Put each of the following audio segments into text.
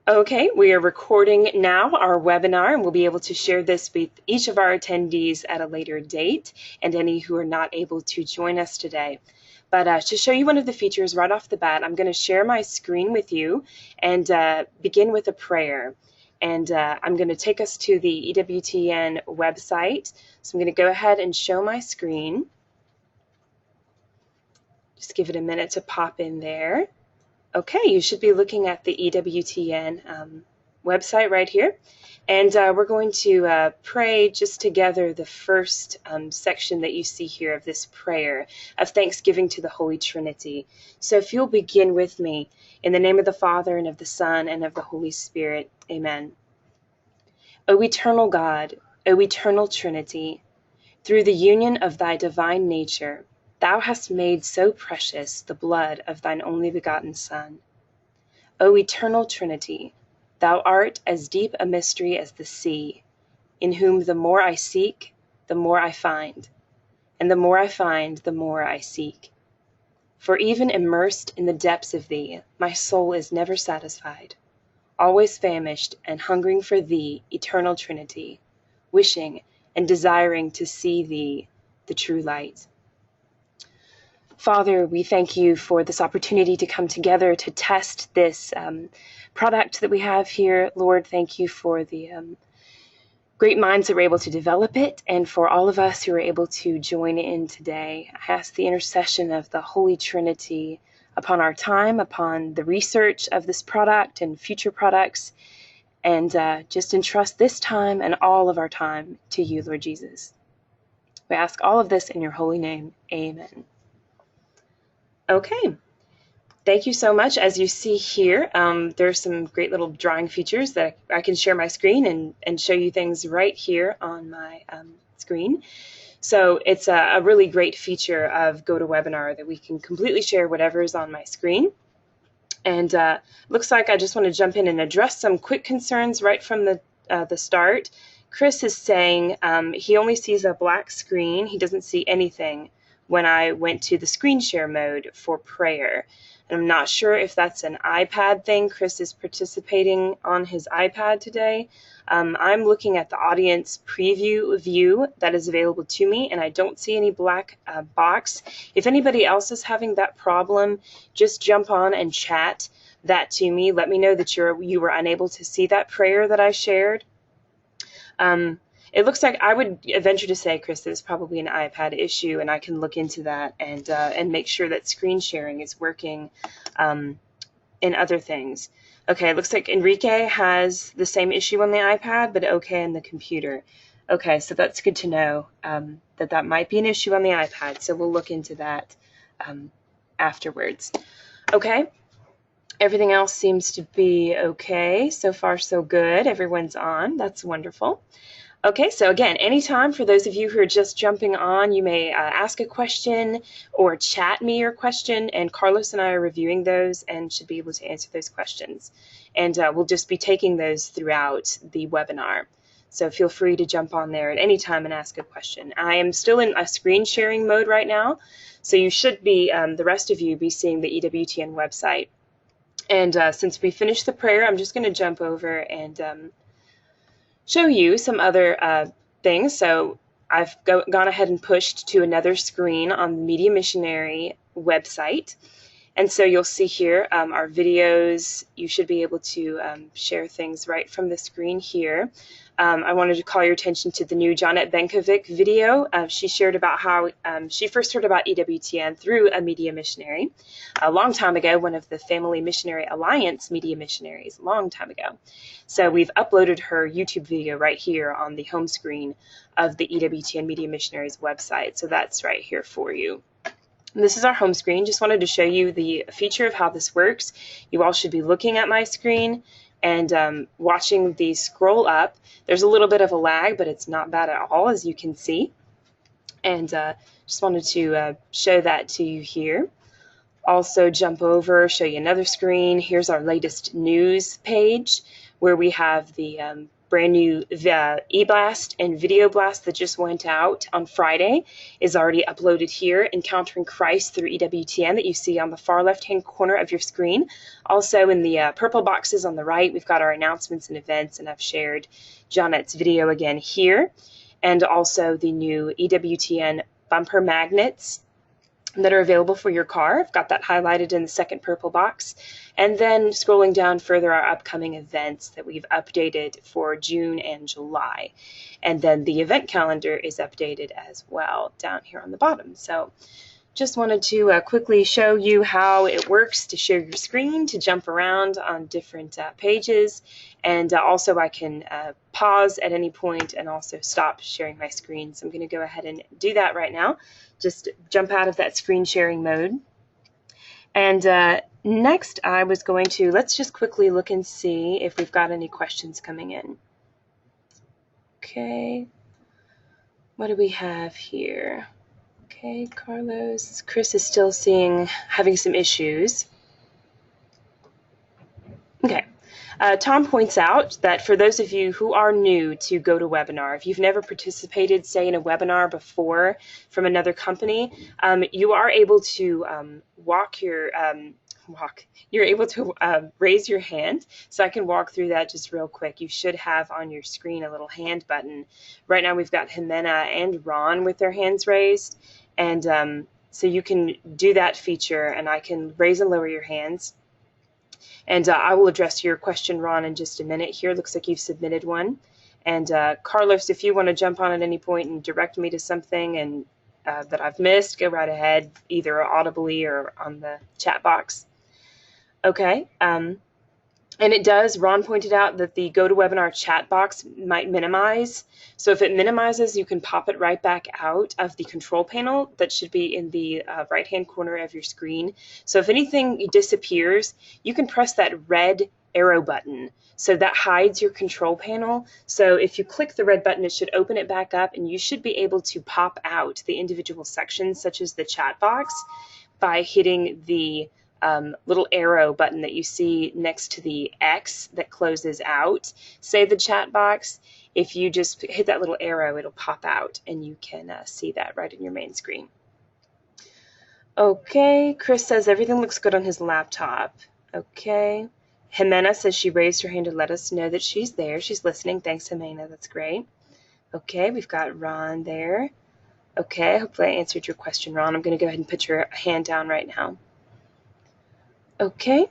Okay, we are recording now our webinar, and we'll be able to share this with each of our attendees at a later date and any who are not able to join us today. But to show you one of the features right off the bat, I'm going to share my screen with you and begin with a prayer. And I'm going to take us to the EWTN website. So I'm going to go ahead and show my screen. Just give it a minute to pop in there. Okay, you should be looking at the EWTN website right here. And we're going to pray just together the first section that you see here of this prayer of thanksgiving to the Holy Trinity. So if you'll begin with me, in the name of the Father, and of the Son, and of the Holy Spirit, amen. O eternal God, O eternal Trinity, through the union of thy divine nature, thou hast made so precious the blood of thine only begotten Son. O eternal Trinity, thou art as deep a mystery as the sea, in whom the more I seek, the more I find, and the more I find, the more I seek. For even immersed in the depths of thee, my soul is never satisfied, always famished and hungering for thee, eternal Trinity, wishing and desiring to see thee, the true light. Father, we thank you for this opportunity to come together to test this product that we have here. Lord, thank you for the great minds that were able to develop it, and for all of us who are able to join in today. I ask the intercession of the Holy Trinity upon our time, upon the research of this product and future products, and just entrust this time and all of our time to you, Lord Jesus. We ask all of this in your holy name. Amen. Okay, thank you so much. As you see here, there's some great little drawing features that I can share my screen and show you things right here on my screen. So it's a really great feature of GoToWebinar that we can completely share whatever is on my screen. And looks like I just want to jump in and address some quick concerns right from the start. Chris is saying he only sees a black screen. He doesn't see anything when I went to the screen share mode for prayer. And I'm not sure if that's an iPad thing. Chris is participating on his iPad today. I'm looking at the audience preview view that is available to me, and I don't see any black box. If anybody else is having that problem, just jump on and chat that to me. Let me know that you were unable to see that prayer that I shared. It looks like I would venture to say, Chris, that it's probably an iPad issue, and I can look into that and make sure that screen sharing is working in other things. Okay, it looks like Enrique has the same issue on the iPad, but okay on the computer. Okay, so that's good to know that might be an issue on the iPad, so we'll look into that afterwards. Okay, everything else seems to be okay. So far, so good. Everyone's on. That's wonderful. Okay, so again, anytime for those of you who are just jumping on, you may ask a question or chat me your question, and Carlos and I are reviewing those and should be able to answer those questions. And we'll just be taking those throughout the webinar. So feel free to jump on there at any time and ask a question. I am still in a screen sharing mode right now, so you should be, the rest of you, be seeing the EWTN website. And since we finished the prayer, I'm just going to jump over and show you some other things. So I've gone ahead and pushed to another screen on the Media Missionary website. And so you'll see here our videos. You should be able to share things right from the screen here. I wanted to call your attention to the new Janet Benkovic video. She shared about how she first heard about EWTN through a media missionary a long time ago, one of the Family Missionary Alliance media missionaries, a long time ago. So we've uploaded her YouTube video right here on the home screen of the EWTN Media Missionaries website. So that's right here for you. This is our home screen. Just wanted to show you the feature of how this works. You all should be looking at my screen and watching the scroll up. There's a little bit of a lag, but it's not bad at all, as you can see. And just wanted to show that to you here. Also jump over, show you another screen. Here's our latest news page where we have the brand new e-blast and video blast that just went out on Friday is already uploaded here, Encountering Christ through EWTN, that you see on the far left-hand corner of your screen. Also in the purple boxes on the right, we've got our announcements and events, and I've shared Jeanette's video again here, and also the new EWTN bumper magnets that are available for your car. I've got that highlighted in the second purple box. And then scrolling down further, our upcoming events that we've updated for June and July. And then the event calendar is updated as well down here on the bottom. So just wanted to quickly show you how it works to share your screen, to jump around on different pages. And also I can pause at any point and also stop sharing my screen. So I'm going to go ahead and do that right now. Just jump out of that screen sharing mode. And next I was going to, let's just quickly look and see if we've got any questions coming in. Okay, what do we have here? Okay, Carlos, Chris is still having some issues. Okay, Tom points out that for those of you who are new to GoToWebinar, if you've never participated, say, in a webinar before from another company, you are able to you're able to raise your hand. So I can walk through that just real quick. You should have on your screen a little hand button. Right now we've got Jimena and Ron with their hands raised. And so you can do that feature, and I can raise and lower your hands. And I will address your question, Ron, in just a minute here. Looks like you've submitted one. And Carlos, if you want to jump on at any point and direct me to something and that I've missed, go right ahead, either audibly or on the chat box. Okay. And it does, Ron pointed out that the GoToWebinar chat box might minimize. So if it minimizes, you can pop it right back out of the control panel that should be in the right-hand corner of your screen. So if anything disappears, you can press that red arrow button. So that hides your control panel. So if you click the red button, it should open it back up, and you should be able to pop out the individual sections, such as the chat box, by hitting the little arrow button that you see next to the X that closes out, say the chat box. If you just hit that little arrow, it'll pop out, and you can see that right in your main screen. Okay, Chris says everything looks good on his laptop. Okay, Jimena says she raised her hand to let us know that she's there. She's listening. Thanks, Jimena. That's great. Okay, we've got Ron there. Okay, hopefully I answered your question, Ron. I'm going to go ahead and put your hand down right now. Okay,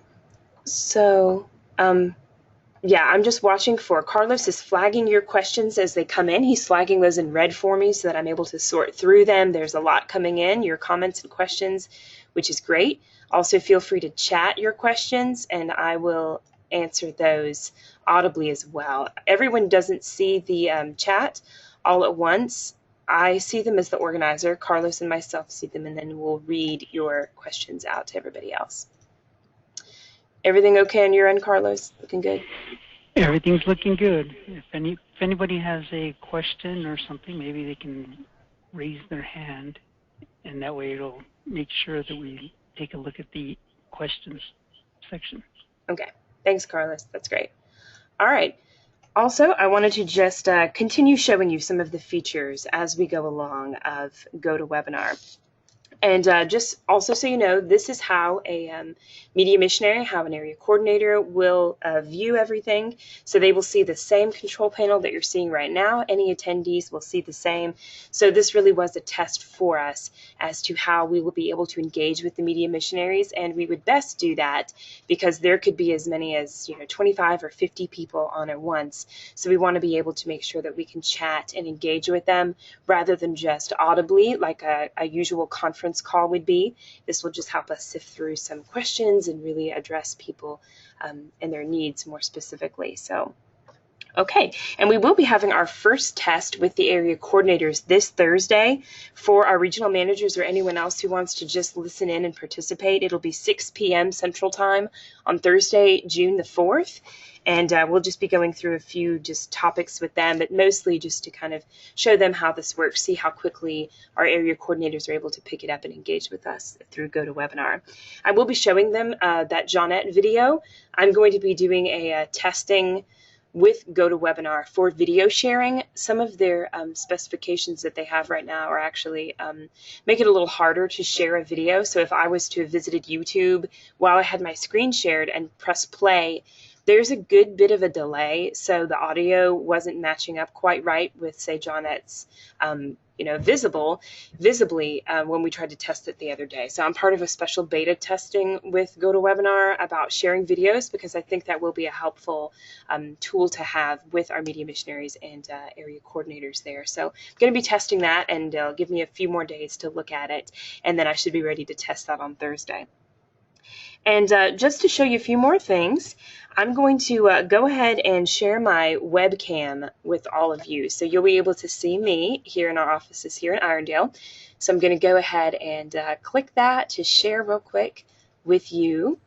so yeah, I'm just watching for Carlos is flagging your questions as they come in. He's flagging those in red for me so that I'm able to sort through them. There's a lot coming in, your comments and questions, which is great. Also, feel free to chat your questions, and I will answer those audibly as well. Everyone doesn't see the chat all at once. I see them as the organizer. Carlos and myself see them, and then we'll read your questions out to everybody else. Everything okay on your end, Carlos? Looking good? Everything's looking good. If anybody has a question or something, maybe they can raise their hand, and that way it'll make sure that we take a look at the questions section. Okay. Thanks, Carlos. That's great. All right. Also, I wanted to just continue showing you some of the features as we go along of GoToWebinar. And just also so you know, this is how a media missionary, how an area coordinator will view everything. So they will see the same control panel that you're seeing right now. Any attendees will see the same. So this really was a test for us as to how we will be able to engage with the media missionaries. And we would best do that because there could be as many as 25 or 50 people on at once. So we want to be able to make sure that we can chat and engage with them rather than just audibly like a usual conference call would be. This will just help us sift through some questions and really address people and their needs more specifically. So, okay, and we will be having our first test with the area coordinators this Thursday. For our regional managers or anyone else who wants to just listen in and participate, it'll be 6 p.m. Central Time on Thursday, June the 4th. And we'll just be going through a few just topics with them, but mostly just to kind of show them how this works, see how quickly our area coordinators are able to pick it up and engage with us through GoToWebinar. I will be showing them that Jeanette video. I'm going to be doing a testing with GoToWebinar for video sharing. Some of their specifications that they have right now are actually make it a little harder to share a video. So if I was to have visited YouTube while I had my screen shared and press play, there's a good bit of a delay, so the audio wasn't matching up quite right with, say, Johnette's, visibly when we tried to test it the other day. So I'm part of a special beta testing with GoToWebinar about sharing videos, because I think that will be a helpful tool to have with our media missionaries and area coordinators there. So I'm going to be testing that, and it'll give me a few more days to look at it, and then I should be ready to test that on Thursday. And just to show you a few more things, I'm going to go ahead and share my webcam with all of you. So you'll be able to see me here in our offices here in Irondale. So I'm going to go ahead and click that to share real quick with you.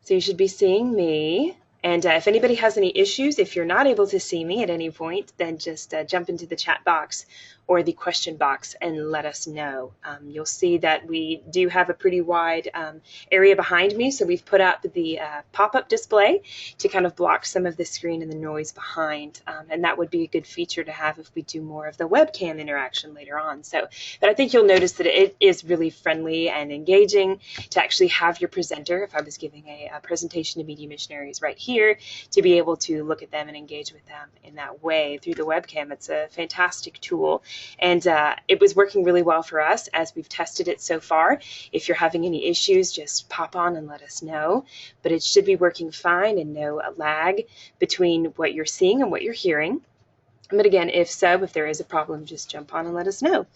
So you should be seeing me. And if anybody has any issues, if you're not able to see me at any point, then just jump into the chat box or the question box and let us know. You'll see that we do have a pretty wide area behind me, so we've put up the pop-up display to kind of block some of the screen and the noise behind, and that would be a good feature to have if we do more of the webcam interaction later on. So, but I think you'll notice that it is really friendly and engaging to actually have your presenter, if I was giving a presentation to media missionaries right here, to be able to look at them and engage with them in that way through the webcam. It's a fantastic tool. And it was working really well for us as we've tested it so far. If you're having any issues, just pop on and let us know. But it should be working fine, and no lag between what you're seeing and what you're hearing. But again, if there is a problem, just jump on and let us know.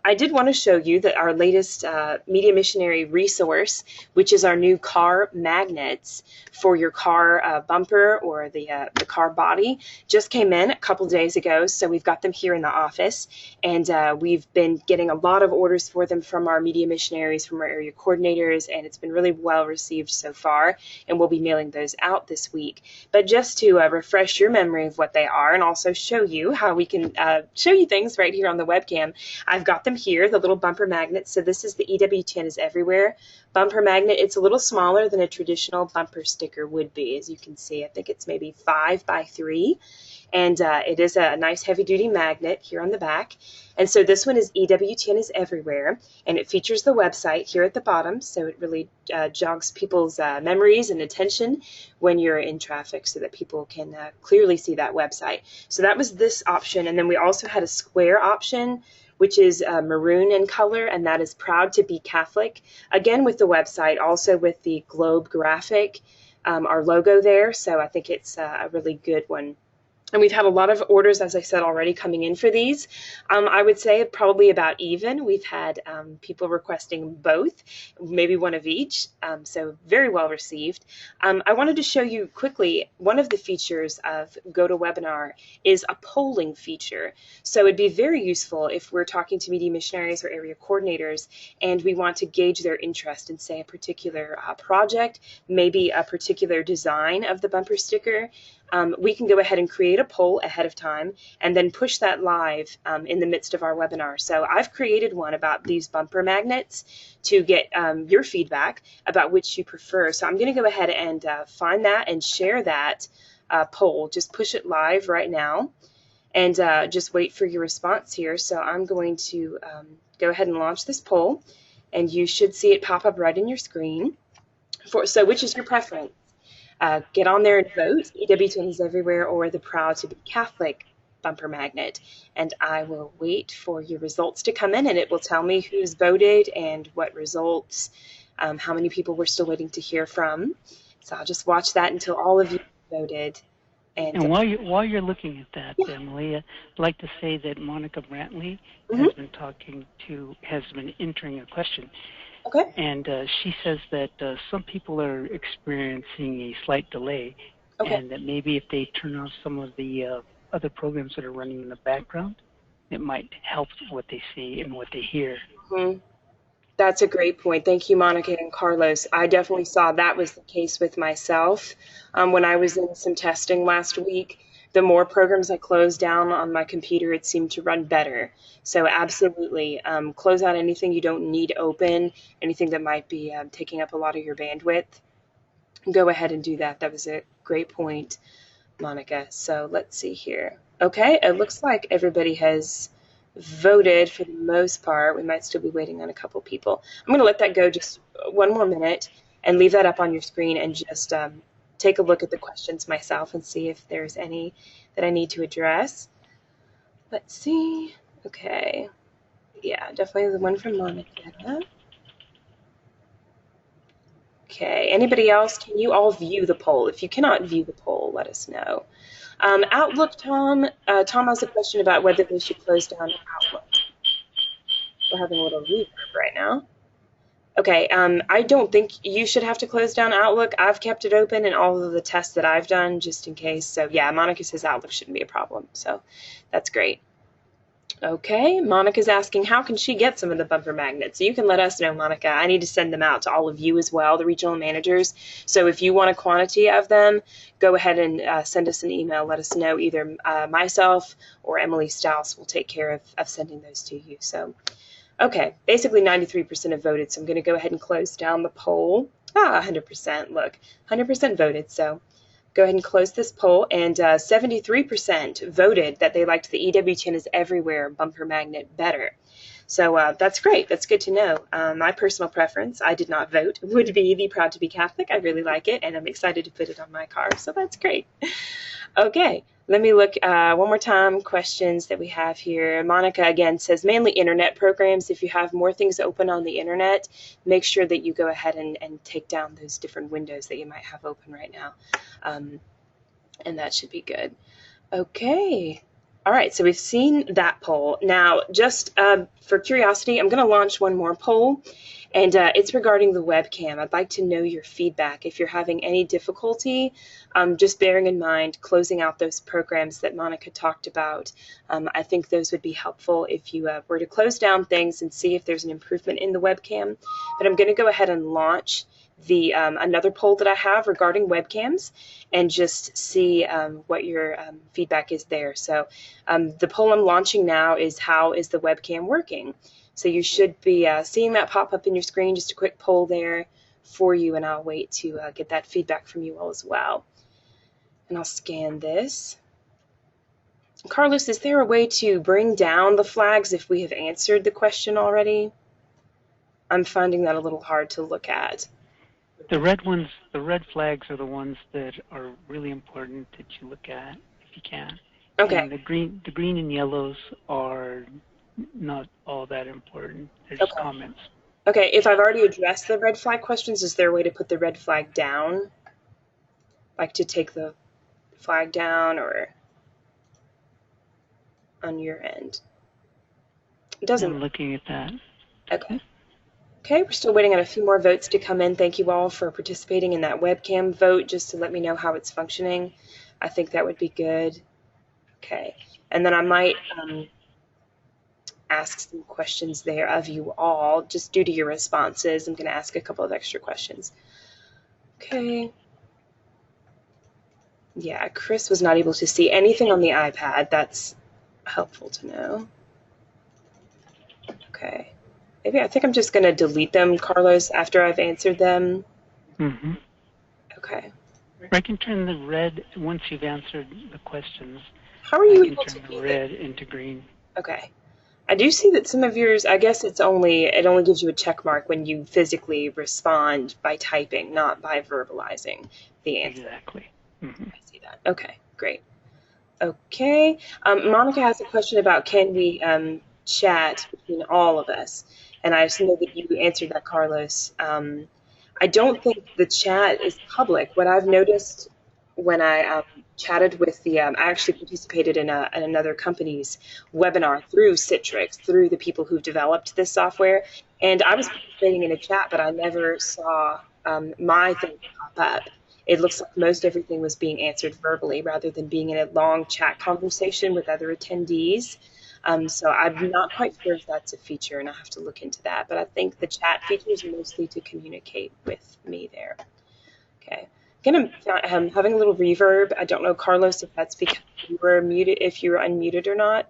I did want to show you that our latest media missionary resource, which is our new car magnets for your car bumper or the car body, just came in a couple days ago. So we've got them here in the office, and we've been getting a lot of orders for them from our media missionaries, from our area coordinators, and it's been really well received so far, and we'll be mailing those out this week. But just to refresh your memory of what they are, and also show you how we can show you things right here on the webcam, I've got them here, the little bumper magnets. So this is the EWTN is Everywhere bumper magnet. It's a little smaller than a traditional bumper sticker would be. As you can see, I think it's maybe 5 by 3. And it is a nice heavy-duty magnet here on the back. And so this one is EWTN is Everywhere, and it features the website here at the bottom, so it really jogs people's memories and attention when you're in traffic so that people can clearly see that website. So that was this option, and then we also had a square option, which is maroon in color, and that is Proud to be Catholic. Again, with the website, also with the globe graphic, our logo there, so I think it's a really good one. And we've had a lot of orders, as I said, already coming in for these. I would say probably about even. We've had people requesting both, maybe one of each, so very well received. I wanted to show you quickly, one of the features of GoToWebinar is a polling feature. So it'd be very useful if we're talking to media missionaries or area coordinators and we want to gauge their interest in, say, a particular project, maybe a particular design of the bumper sticker. We can go ahead and create a poll ahead of time and then push that live in the midst of our webinar. So I've created one about these bumper magnets to get your feedback about which you prefer. So I'm going to go ahead and find that and share that poll. Just push it live right now and just wait for your response here. So I'm going to go ahead and launch this poll, and you should see it pop up right in your screen. So which is your preference? Get on there and vote, EWTN is Everywhere or the Proud to be Catholic bumper magnet. And I will wait for your results to come in, and it will tell me who's voted and what results, how many people we're still waiting to hear from. So I'll just watch that until all of you voted. And while you're looking at that, yeah, Emily, I'd like to say that Monica Brantley has been entering a question. Okay. And she says that some people are experiencing a slight delay, and that maybe if they turn off some of the other programs that are running in the background, it might help what they see and what they hear. That's a great point. Thank you, Monica and Carlos. I definitely saw that was the case with myself. When I was in some testing last week, the more programs I closed down on my computer, it seemed to run better. So absolutely, close out anything you don't need open, anything that might be taking up a lot of your bandwidth. Go ahead and do that. That was a great point. Monica. So let's see here. Okay, it looks like everybody has voted for the most part. We might still be waiting on a couple people. I'm going to let that go just one more minute and leave that up on your screen and just take a look at the questions myself and see if there's any that I need to address. Let's see. Okay. Yeah, definitely the one from Monica. Okay. Anybody else? Can you all view the poll? If you cannot view the poll, let us know. Outlook, Tom. Tom has a question about whether we should close down Outlook. We're having a little reverb right now. Okay, I don't think you should have to close down Outlook. I've kept it open in all of the tests that I've done just in case. So yeah, Monica says Outlook shouldn't be a problem. So that's great. Okay, Monica's asking, how can she get some of the bumper magnets? So you can let us know, Monica. I need to send them out to all of you as well, the regional managers. So if you want a quantity of them, go ahead and send us an email. Let us know. Either myself or Emily Stouse will take care of sending those to you. So, okay, basically 93% have voted. So I'm going to go ahead and close down the poll. 100%. Look, 100% voted. So go ahead and close this poll, and 73% voted that they liked the EWTN is Everywhere bumper magnet better. So that's great. That's good to know. My personal preference, I did not vote, would be the Proud to be Catholic. I really like it, and I'm excited to put it on my car, so that's great. Okay, let me look one more time, questions that we have here. Monica, again, says mainly internet programs. If you have more things open on the internet, make sure that you go ahead and take down those different windows that you might have open right now. And that should be good. Okay. All right, so we've seen that poll. Now, just for curiosity, I'm going to launch one more poll, and it's regarding the webcam. I'd like to know your feedback. If you're having any difficulty, just bearing in mind closing out those programs that Monica talked about. I think those would be helpful if you were to close down things and see if there's an improvement in the webcam. But I'm going to go ahead and launch the another poll that I have regarding webcams and just see what your feedback is there. So the poll I'm launching now is, how is the webcam working? So you should be seeing that pop up in your screen, just a quick poll there for you, and I'll wait to get that feedback from you all as well. And I'll scan this. Carlos, is there a way to bring down the flags if we have answered the question already? I'm finding that a little hard to look at. The red ones, the red flags are the ones that are really important that you look at if you can. Okay. And the green and yellows are not all that important. They're just comments. Okay, if I've already addressed the red flag questions, is there a way to put the red flag down? Like to take the flag down, or on your end? It doesn't. I'm looking at that. Okay. Okay, we're still waiting on a few more votes to come in. Thank you all for participating in that webcam vote, just to let me know how it's functioning. I think that would be good. Okay, and then I might ask some questions there of you all, just due to your responses. I'm going to ask a couple of extra questions. Okay. Yeah, Chris was not able to see anything on the iPad. That's helpful to know. Okay. Maybe I think I'm just going to delete them, Carlos, after I've answered them. Mm-hmm. Okay. I can turn the red, once you've answered the questions, How are you I able can to turn view the red into green. Okay. I do see that some of yours, I guess it only gives you a check mark when you physically respond by typing, not by verbalizing the answer. Exactly. Mm-hmm. I see that. Okay, great. Okay. Monica has a question about, can we chat between all of us? And I just know that you answered that, Carlos. I don't think the chat is public. What I've noticed when I chatted with I actually participated in another company's webinar through Citrix, through the people who've developed this software, and I was participating in a chat, but I never saw my thing pop up. It looks like most everything was being answered verbally rather than being in a long chat conversation with other attendees. So I'm not quite sure if that's a feature, and I have to look into that. But I think the chat feature is mostly to communicate with me there. Okay. Again, I'm having a little reverb. I don't know, Carlos, if that's because you were muted, if you were unmuted or not.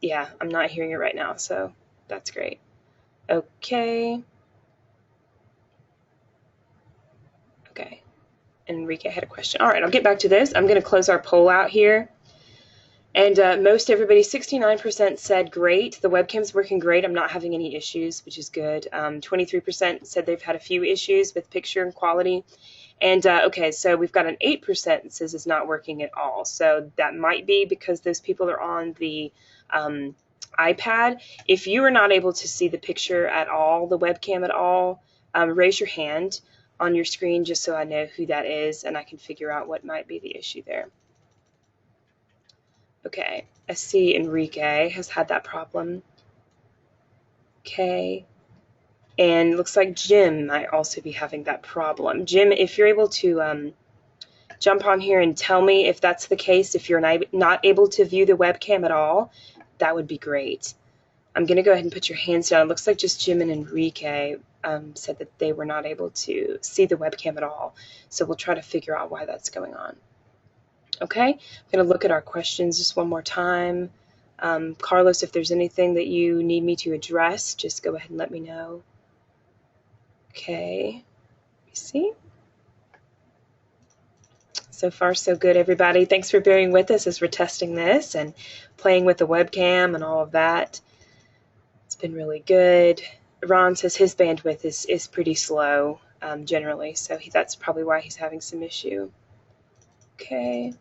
Yeah, I'm not hearing it right now, so that's great. Okay. Okay. Enrique had a question. All right, I'll get back to this. I'm going to close our poll out here. And most everybody, 69% said great. The webcam's working great. I'm not having any issues, which is good. 23% said they've had a few issues with picture and quality. And okay, so we've got an 8% that says it's not working at all. So that might be because those people are on the iPad. If you are not able to see the picture at all, the webcam at all, raise your hand on your screen just so I know who that is and I can figure out what might be the issue there. Okay, I see Enrique has had that problem. Okay, and looks like Jim might also be having that problem. Jim, if you're able to jump on here and tell me if that's the case, if you're not able to view the webcam at all, that would be great. I'm going to go ahead and put your hands down. It looks like just Jim and Enrique said that they were not able to see the webcam at all. So we'll try to figure out why that's going on. Okay, I'm going to look at our questions just one more time. Carlos, if there's anything that you need me to address, just go ahead and let me know. Okay, let me see. So far, so good, everybody. Thanks for bearing with us as we're testing this and playing with the webcam and all of that. It's been really good. Ron says his bandwidth is pretty slow generally, so that's probably why he's having some issue. Okay.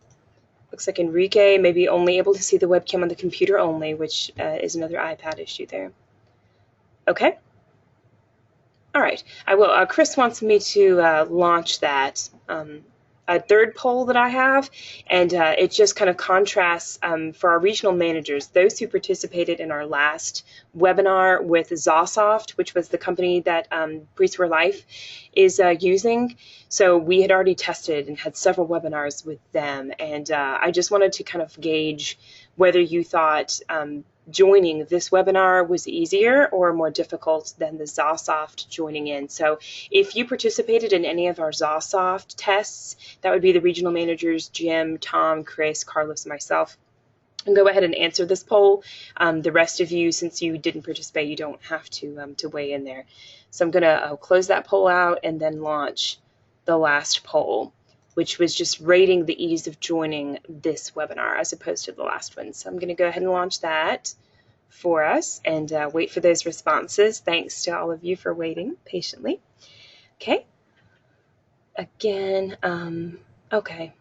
Looks like Enrique may be only able to see the webcam on the computer only, which is another iPad issue there. Okay. All right. I will. Chris wants me to launch that a third poll that I have, and it just kind of contrasts for our regional managers, those who participated in our last webinar with Zawsoft, which was the company that Breezeware Life is using. So we had already tested and had several webinars with them, and I just wanted to kind of gauge whether you thought joining this webinar was easier or more difficult than the Zawsoft joining in. So if you participated in any of our Zawsoft tests, that would be the regional managers, Jim, Tom, Chris, Carlos, and myself. And go ahead and answer this poll. The rest of you, since you didn't participate, you don't have to weigh in there. So I'm going to close that poll out and then launch the last poll, which was just rating the ease of joining this webinar as opposed to the last one. So I'm going to go ahead and launch that for us and wait for those responses. Thanks to all of you for waiting patiently. Okay. Again, okay.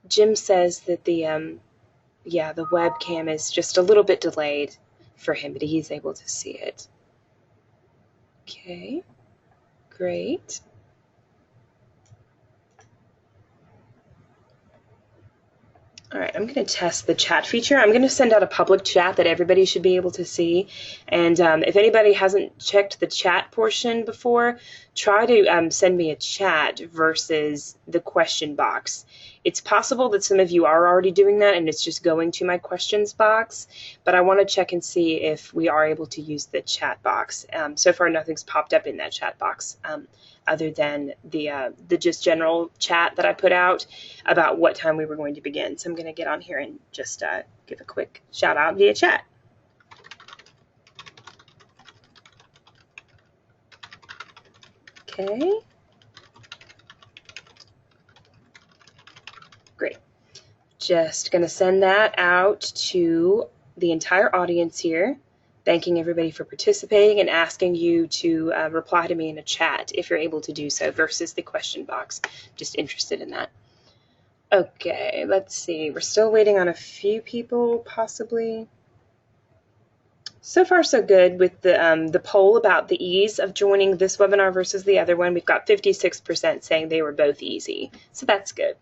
Jim says that the webcam is just a little bit delayed for him, but he's able to see it. Okay, great. All right, I'm going to test the chat feature. I'm going to send out a public chat that everybody should be able to see. And if anybody hasn't checked the chat portion before, try to send me a chat versus the question box. It's possible that some of you are already doing that and it's just going to my questions box, but I want to check and see if we are able to use the chat box. So far, nothing's popped up in that chat box. Other than the just general chat that I put out about what time we were going to begin. So I'm going to get on here and just give a quick shout out via chat. Okay. Great. Just going to send that out to the entire audience here. Thanking everybody for participating and asking you to reply to me in a chat if you're able to do so versus the question box. Just interested in that. Okay, let's see. We're still waiting on a few people, possibly. So far, so good with the poll about the ease of joining this webinar versus the other one. We've got 56% saying they were both easy. So that's good.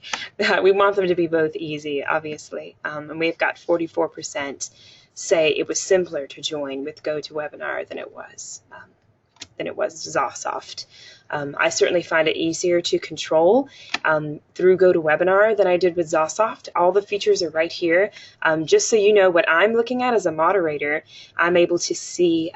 We want them to be both easy, obviously. And we've got 44% say it was simpler to join with GoToWebinar than it was Zawsoft. I certainly find it easier to control through GoToWebinar than I did with Zawsoft. All the features are right here. Just so you know what I'm looking at as a moderator, I'm able to see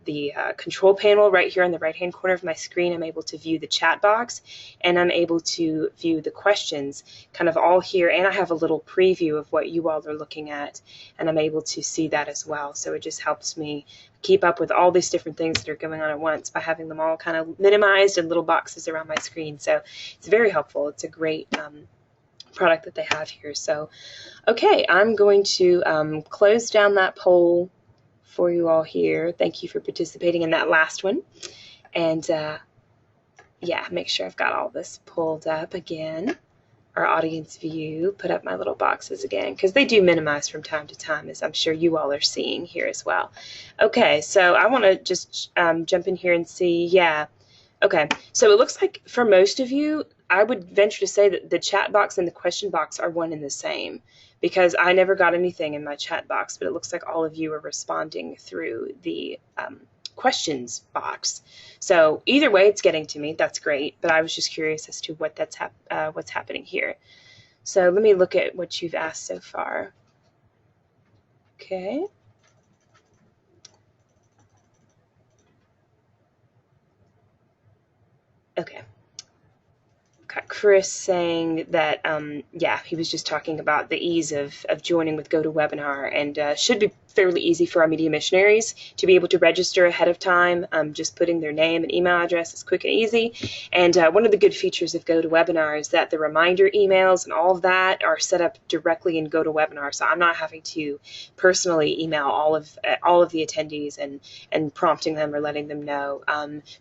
the control panel right here on the right-hand corner of my screen. I'm able to view the chat box, and I'm able to view the questions kind of all here, and I have a little preview of what you all are looking at, and I'm able to see that as well. So it just helps me keep up with all these different things that are going on at once by having them all kind of minimized pasted little boxes around my screen. So it's very helpful. It's a great product that they have here. So, okay, I'm going to close down that poll for you all here. Thank you for participating in that last one. And yeah, make sure I've got all this pulled up again. Our audience view, put up my little boxes again, because they do minimize from time to time, as I'm sure you all are seeing here as well. Okay, so I want to just jump in here and see, yeah. Okay, so it looks like for most of you, I would venture to say that the chat box and the question box are one and the same, because I never got anything in my chat box, but it looks like all of you are responding through the questions box. So either way, it's getting to me. That's great, but I was just curious as to what's happening here. So let me look at what you've asked so far. Okay. Okay. Got Chris saying that, yeah, he was just talking about the ease of joining with GoToWebinar, and should be fairly easy for our media missionaries to be able to register ahead of time, just putting their name and email address is quick and easy. And one of the good features of GoToWebinar is that the reminder emails and all of that are set up directly in GoToWebinar, so I'm not having to personally email all of the attendees and prompting them or letting them know.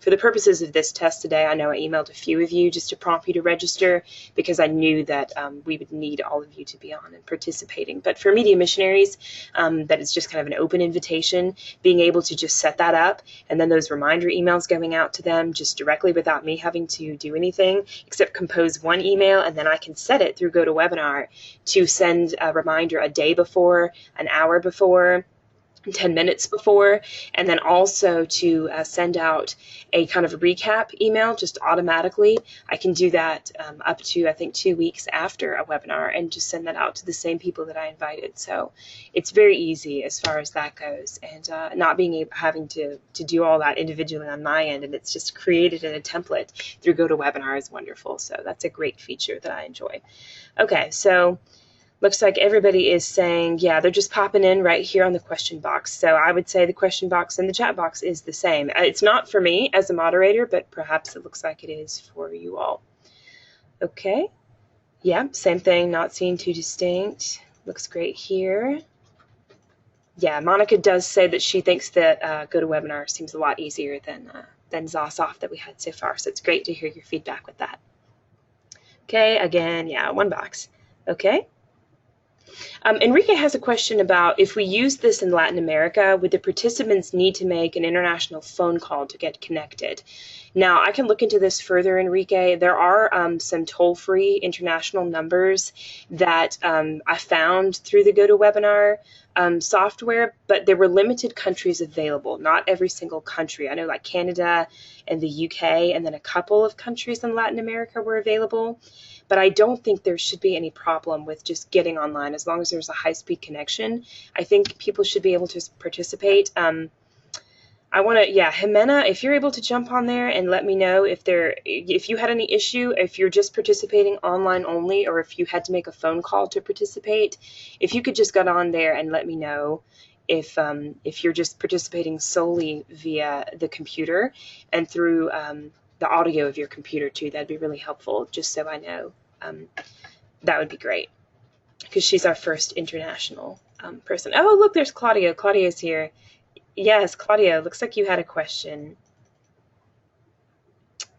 For the purposes of this test today, I know I emailed a few of you just to prompt you to register, because I knew that we would need all of you to be on and participating. But for media missionaries, that is just kind of an open invitation, being able to just set that up, and then those reminder emails going out to them just directly without me having to do anything except compose one email, and then I can set it through GoToWebinar to send a reminder a day before, an hour before, 10 minutes before, and then also to send out a kind of recap email just automatically. I can do that up to, I think, 2 weeks after a webinar, and just send that out to the same people that I invited. So it's very easy as far as that goes, and not having to do all that individually on my end, and it's just created in a template through GoToWebinar is wonderful. So that's a great feature that I enjoy. Okay, so looks like everybody is saying, yeah, they're just popping in right here on the question box. So I would say the question box and the chat box is the same. It's not for me as a moderator, but perhaps it looks like it is for you all. Okay. Yeah, same thing, not seeing too distinct. Looks great here. Yeah, Monica does say that she thinks that GoToWebinar seems a lot easier than ZOSOF that we had so far. So it's great to hear your feedback with that. Okay, again, yeah, one box. Okay. Enrique has a question about, if we use this in Latin America, would the participants need to make an international phone call to get connected? Now, I can look into this further, Enrique. There are some toll-free international numbers that I found through the GoToWebinar software, but there were limited countries available, not every single country. I know like Canada and the UK, and then a couple of countries in Latin America were available. But I don't think there should be any problem with just getting online as long as there's a high-speed connection. I think people should be able to participate. I want to, yeah, Jimena, if you're able to jump on there and let me know if you had any issue, if you're just participating online only, or if you had to make a phone call to participate, if you could just get on there and let me know if you're just participating solely via the computer and through the audio of your computer too. That'd be really helpful, just so I know. That would be great, because she's our first international person. Oh, look, there's Claudio. Claudio's here. Yes, Claudio, looks like you had a question.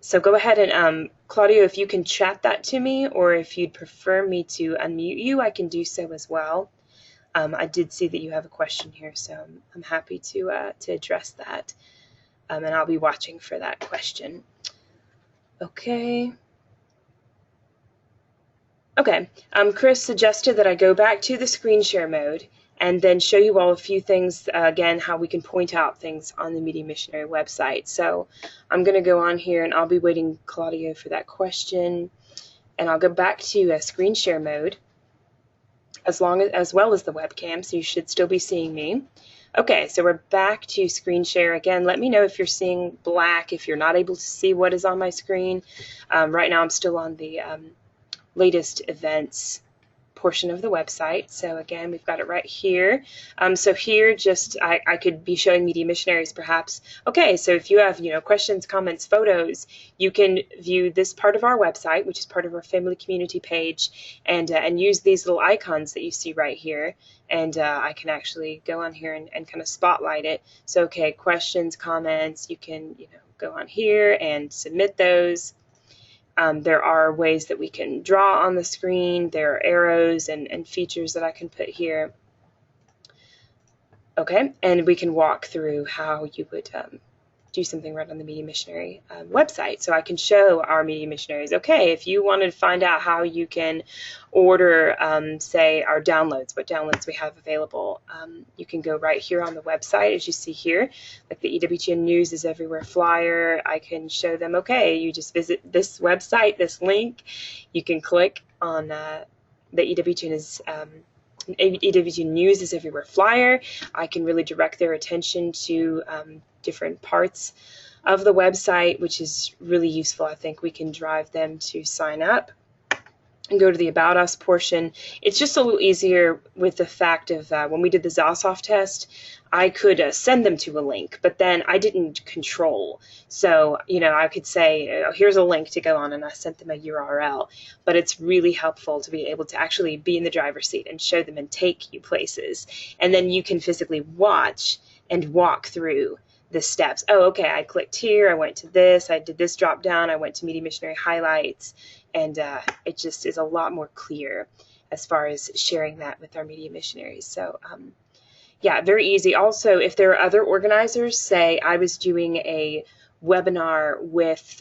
So go ahead and, Claudio, if you can chat that to me, or if you'd prefer me to unmute you, I can do so as well. I did see that you have a question here, so I'm happy to address that, and I'll be watching for that question. Okay. Okay, Chris suggested that I go back to the screen share mode and then show you all a few things, again, how we can point out things on the Media Missionary website. So I'm going to go on here, and I'll be waiting, Claudio, for that question. And I'll go back to screen share mode as well as the webcam, so you should still be seeing me. Okay, so we're back to screen share. Again, let me know if you're seeing black, if you're not able to see what is on my screen. Right now I'm still on the latest events portion of the website. So again, we've got it right here. So here, just I could be showing media missionaries perhaps. Okay, so if you have questions, comments, photos, you can view this part of our website, which is part of our family community page, and use these little icons that you see right here. And I can actually go on here and kind of spotlight it. So okay, questions, comments, you can go on here and submit those. There are ways that we can draw on the screen. There are arrows and features that I can put here. Okay, and we can walk through how you would do something right on the Media Missionary website. So I can show our Media Missionaries, okay, if you wanted to find out how you can order, say, our downloads, what downloads we have available, you can go right here on the website, as you see here, like the EWTN News is Everywhere flyer. I can show them, okay, you just visit this website, this link, you can click on the EWTN News is Everywhere flyer. I can really direct their attention to different parts of the website, which is really useful. I think we can drive them to sign up and go to the About Us portion. It's just a little easier with the fact of when we did the Zassoff test, I could send them to a link, but then I didn't control. So, I could say, here's a link to go on, and I sent them a URL. But it's really helpful to be able to actually be in the driver's seat and show them and take you places. And then you can physically watch and walk through the steps. Oh, okay, I clicked here, I went to this, I did this drop down, I went to Media Missionary Highlights, and it just is a lot more clear as far as sharing that with our media missionaries. So yeah, very easy. Also, if there are other organizers, say I was doing a webinar with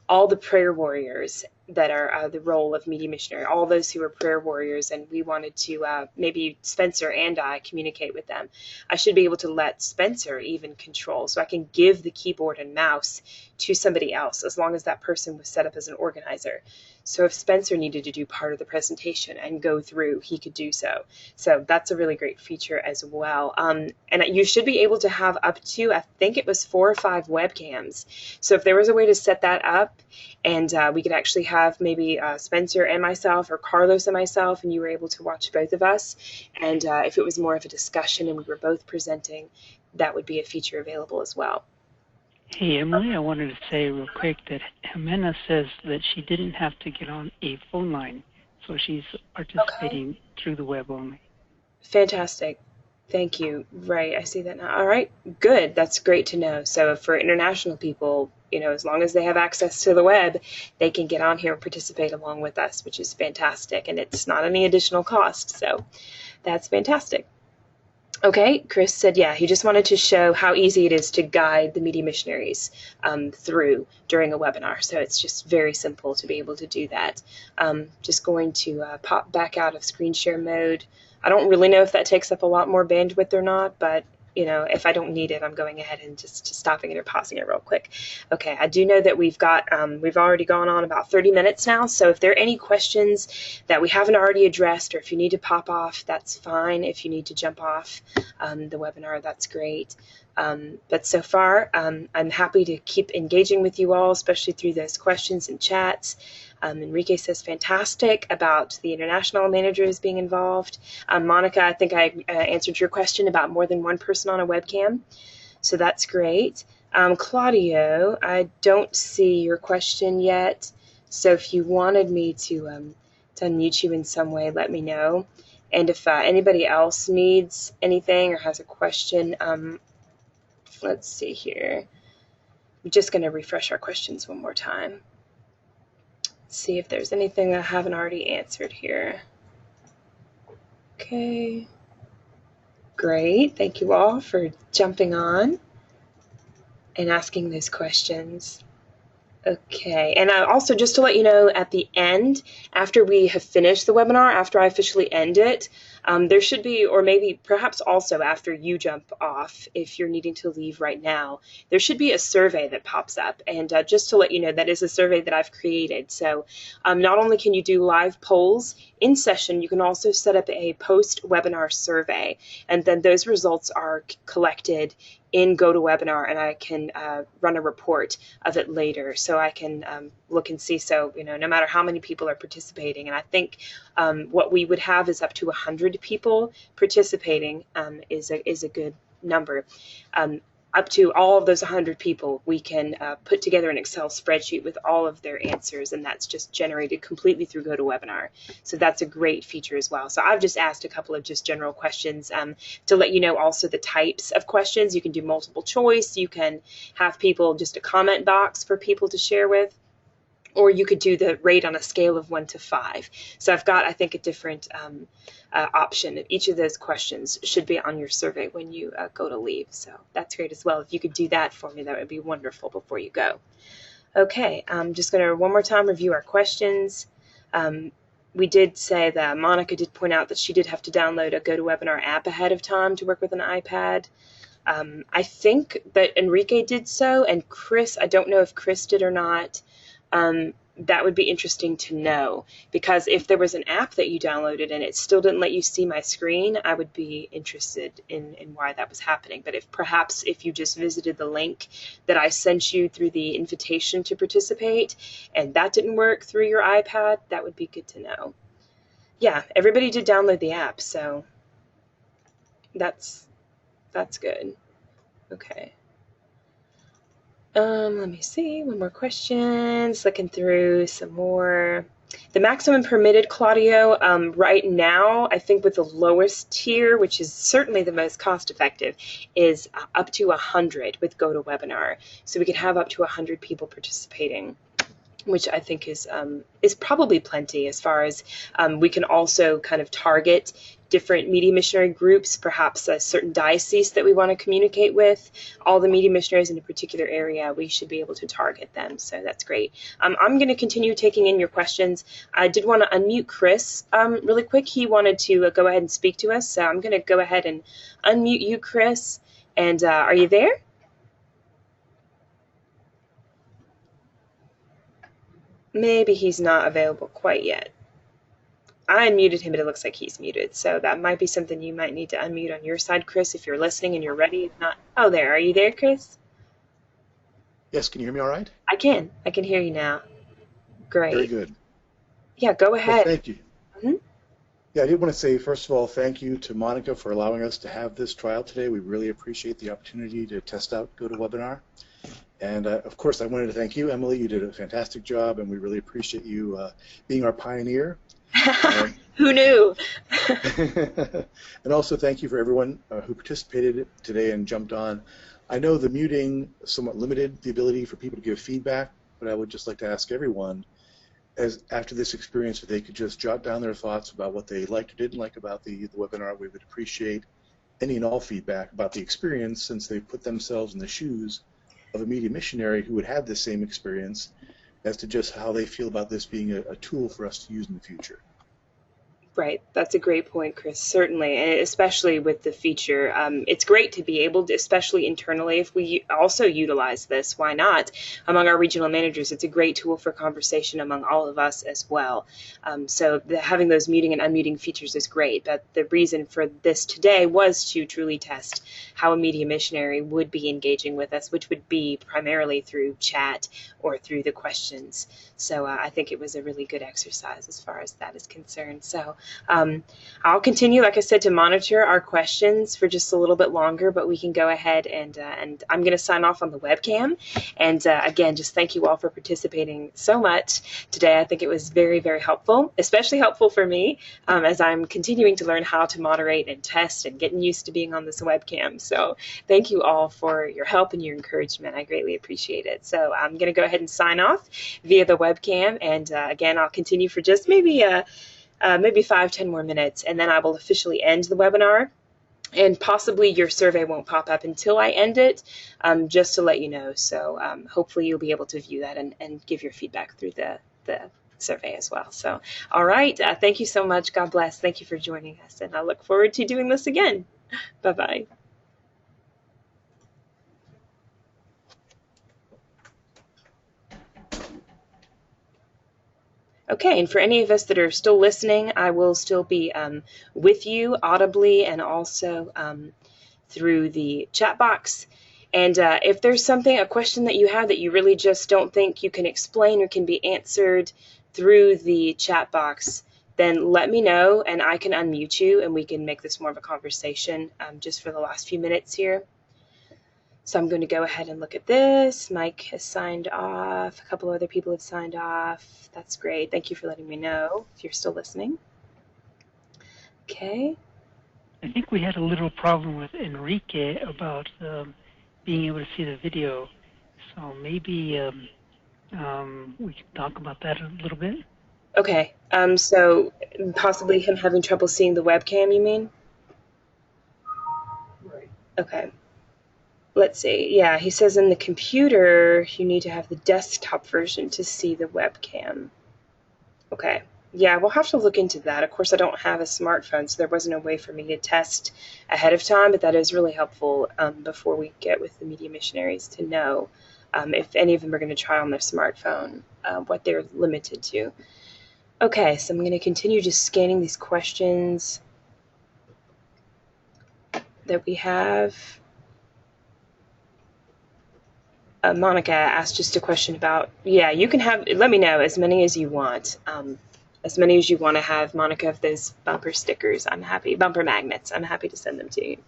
all the prayer warriors that are the role of media missionary, all those who are prayer warriors, and we wanted to maybe Spencer and I communicate with them. I should be able to let Spencer even control, so I can give the keyboard and mouse to somebody else as long as that person was set up as an organizer. So if Spencer needed to do part of the presentation and go through, he could do so. So that's a really great feature as well. And you should be able to have up to, I think it was 4 or 5 webcams. So if there was a way to set that up, and we could actually have maybe Spencer and myself, or Carlos and myself, and you were able to watch both of us, and if it was more of a discussion and we were both presenting, that would be a feature available as well. Hey, Emily, I wanted to say real quick that Jimena says that she didn't have to get on a phone line, so she's participating through the web only. Fantastic. Thank you. Right, I see that now. All right, good. That's great to know. So for international people, as long as they have access to the web, they can get on here and participate along with us, which is fantastic. And it's not any additional cost, so that's fantastic. Okay, Chris said, yeah, he just wanted to show how easy it is to guide the media missionaries through during a webinar. So it's just very simple to be able to do that. Just going to pop back out of screen share mode. I don't really know if that takes up a lot more bandwidth or not, but if I don't need it, I'm going ahead and just stopping it or pausing it real quick. Okay, I do know that we've already gone on about 30 minutes now, so if there are any questions that we haven't already addressed, or if you need to pop off, that's fine. If you need to jump off the webinar, that's great. But so far, I'm happy to keep engaging with you all, especially through those questions and chats. Enrique says fantastic about the international managers being involved. Monica, I think I answered your question about more than one person on a webcam, so that's great. Claudio, I don't see your question yet, so if you wanted me to unmute you in some way, let me know. And if anybody else needs anything or has a question, let's see here. I'm just going to refresh our questions one more time. See if there's anything that I haven't already answered here. Okay, great. Thank you all for jumping on and asking those questions. Okay, and also just to let you know, at the end, after we have finished the webinar, after I officially end it, there should be, or maybe perhaps also after you jump off, if you're needing to leave right now, there should be a survey that pops up. And just to let you know, that is a survey that I've created. So not only can you do live polls in session, you can also set up a post-webinar survey. And then those results are collected in GoToWebinar, and I can run a report of it later, so I can look and see. So, no matter how many people are participating, and I think what we would have is up to 100 people participating is a good number. Up to all of those 100 people, we can put together an Excel spreadsheet with all of their answers, and that's just generated completely through GoToWebinar. So that's a great feature as well. So I've just asked a couple of just general questions to let you know also the types of questions. You can do multiple choice. You can have people just a comment box for people to share with, or you could do the rate on a scale of 1 to 5. So I've got, I think, a different option. Each of those questions should be on your survey when you go to leave. So that's great as well. If you could do that for me, that would be wonderful before you go. Okay, I'm just going to one more time review our questions. We did say that Monica did point out that she did have to download a GoToWebinar app ahead of time to work with an iPad. I think that Enrique did so, and Chris, I don't know if Chris did or not. That would be interesting to know, because if there was an app that you downloaded and it still didn't let you see my screen, I would be interested in why that was happening. But if you just visited the link that I sent you through the invitation to participate and that didn't work through your iPad, that would be good to know. Yeah, everybody did download the app, so that's good. Okay. Let me see, one more question, looking through some more. The maximum permitted, Claudio, right now, I think with the lowest tier, which is certainly the most cost effective, is up to 100 with GoToWebinar. So we could have up to 100 people participating, which I think is probably plenty. As far as we can also kind of target different media missionary groups, perhaps a certain diocese that we want to communicate with. All the media missionaries in a particular area, we should be able to target them. So that's great. I'm going to continue taking in your questions. I did want to unmute Chris really quick. He wanted to go ahead and speak to us. So I'm going to go ahead and unmute you, Chris. And are you there? Maybe he's not available quite yet. I unmuted him, but it looks like he's muted. So that might be something you might need to unmute on your side, Chris, if you're listening and you're ready. If not, oh, there. Are you there, Chris? Yes, can you hear me all right? I can. I can hear you now. Great. Very good. Yeah, go ahead. Well, thank you. Mm-hmm. Yeah, I did want to say, first of all, thank you to Monica for allowing us to have this trial today. We really appreciate the opportunity to test out GoToWebinar. And of course, I wanted to thank you, Emily. You did a fantastic job, and we really appreciate you being our pioneer. Who knew? And also thank you for everyone who participated today and jumped on. I know the muting somewhat limited the ability for people to give feedback, but I would just like to ask everyone, as after this experience, if they could just jot down their thoughts about what they liked or didn't like about the webinar. We would appreciate any and all feedback about the experience, since they put themselves in the shoes of a media missionary who would have the same experience, as to just how they feel about this being a tool for us to use in the future. Right. That's a great point, Chris. Certainly, and especially with the feature. It's great to be able to, especially internally, if we also utilize this, why not? Among our regional managers, it's a great tool for conversation among all of us as well. So having those muting and unmuting features is great. But the reason for this today was to truly test how a media missionary would be engaging with us, which would be primarily through chat or through the questions. So I think it was a really good exercise as far as that is concerned. So I'll continue, like I said, to monitor our questions for just a little bit longer, but we can go ahead and I'm going to sign off on the webcam. And again, just thank you all for participating so much today. I think it was very, very helpful, especially helpful for me as I'm continuing to learn how to moderate and test and getting used to being on this webcam. So thank you all for your help and your encouragement. I greatly appreciate it. So I'm going to go ahead and sign off via the webcam. And again, I'll continue for just maybe 5-10 more minutes, and then I will officially end the webinar. And possibly your survey won't pop up until I end it, just to let you know. So hopefully you'll be able to view that and give your feedback through the survey as well. So, all right. Thank you so much. God bless. Thank you for joining us. And I look forward to doing this again. Bye-bye. Okay, and for any of us that are still listening, I will still be with you audibly and also through the chat box. And if there's a question that you have that you really just don't think you can explain or can be answered through the chat box, then let me know and I can unmute you and we can make this more of a conversation just for the last few minutes here. So I'm going to go ahead and look at this. Mike has signed off. A couple other people have signed off. That's great. Thank you for letting me know if you're still listening. Okay. I think we had a little problem with Enrique about being able to see the video. So maybe we can talk about that a little bit. Okay. So possibly him having trouble seeing the webcam, you mean? Right. Okay. Let's see. Yeah, he says in the computer you need to have the desktop version to see the webcam. Okay. Yeah, we'll have to look into that. Of course, I don't have a smartphone, so there wasn't a way for me to test ahead of time, but that is really helpful before we get with the media missionaries to know if any of them are going to try on their smartphone, what they're limited to. Okay, so I'm going to continue just scanning these questions that we have. Monica asked just a question about, yeah, you can have, let me know as many as you want. As many as you want to have, Monica, of those bumper stickers, bumper magnets, I'm happy to send them to you.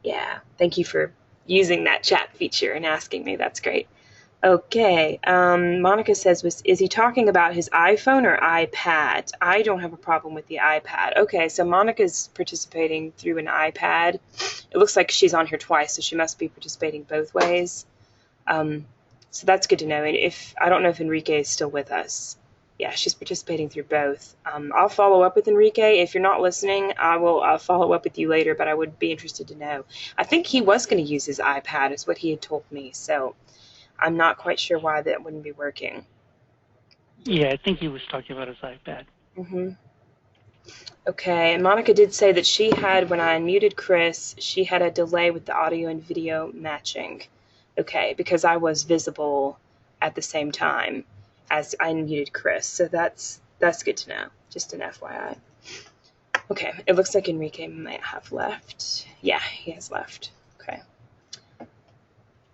Yeah, thank you for using that chat feature and asking me. That's great. Okay, Monica says, is he talking about his iPhone or iPad? I don't have a problem with the iPad. Okay, so Monica's participating through an iPad. It looks like she's on here twice, so she must be participating both ways. So that's good to know. And I don't know if Enrique is still with us. Yeah, she's participating through both. I'll follow up with Enrique. If you're not listening, I will follow up with you later, but I would be interested to know. I think he was going to use his iPad is what he had told me, so I'm not quite sure why that wouldn't be working. Yeah, I think he was talking about his iPad. Mm-hmm. Okay, and Monica did say that she had, when I unmuted Chris, she had a delay with the audio and video matching. Okay, because I was visible at the same time as I unmuted Chris, so that's good to know, just an FYI. Okay, it looks like Enrique might have left. Yeah, he has left. Okay.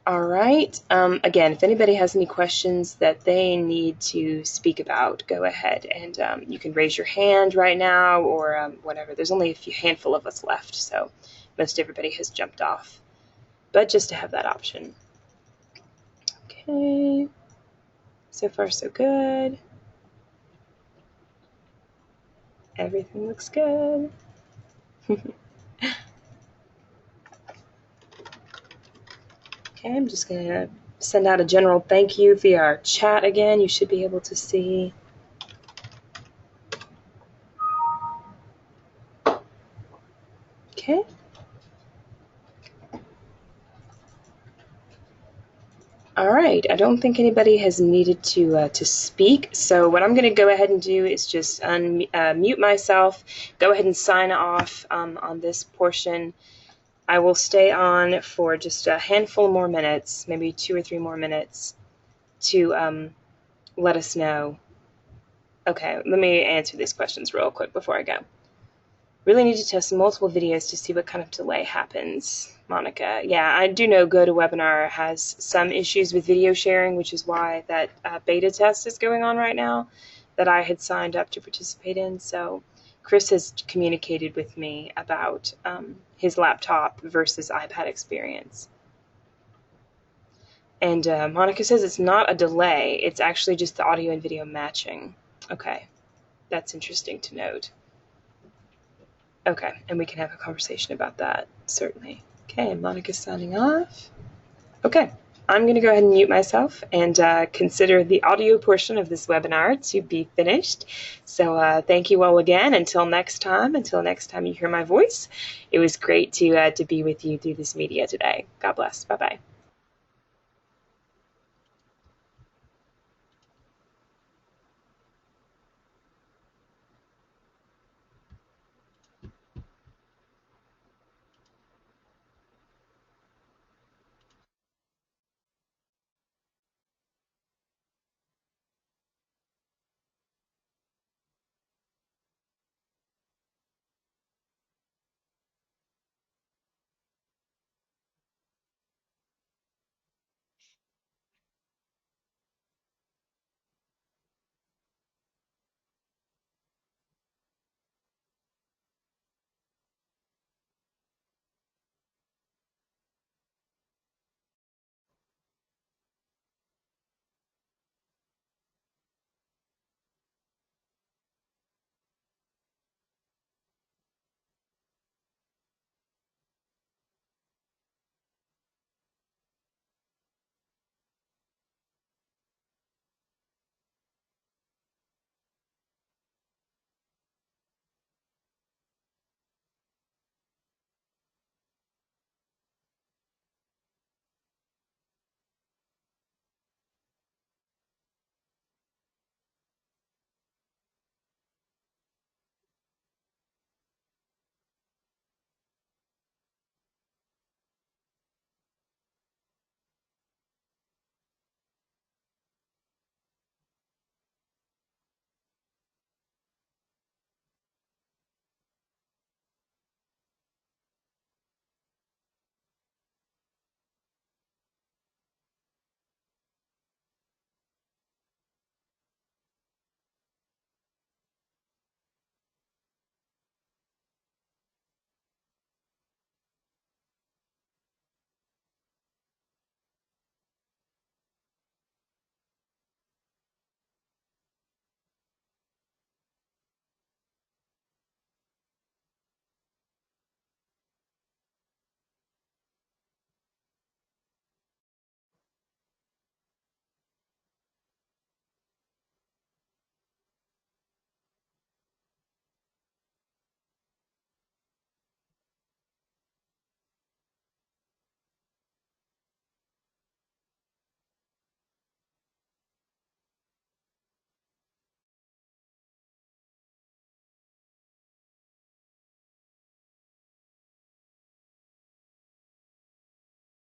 All right. Again, if anybody has any questions that they need to speak about, go ahead and you can raise your hand right now or whatever. There's only a handful of us left, so most everybody has jumped off. But just to have that option. Okay. So far, so good. Everything looks good. Okay, I'm just going to send out a general thank you via our chat again. You should be able to see. Okay. All right, I don't think anybody has needed to speak, so what I'm going to go ahead and do is just mute myself, go ahead and sign off on this portion. I will stay on for just a handful more minutes, maybe 2 or 3 more minutes, to let us know. Okay, let me answer these questions real quick before I go. Really need to test multiple videos to see what kind of delay happens. Monica, yeah, I do know GoToWebinar has some issues with video sharing, which is why that beta test is going on right now that I had signed up to participate in. So Chris has communicated with me about his laptop versus iPad experience. And Monica says it's not a delay, it's actually just the audio and video matching. Okay, that's interesting to note. Okay, and we can have a conversation about that, certainly. Okay, Monica's signing off. Okay, I'm going to go ahead and mute myself and consider the audio portion of this webinar to be finished. So thank you all again. Until next time you hear my voice, it was great to be with you through this media today. God bless. Bye-bye.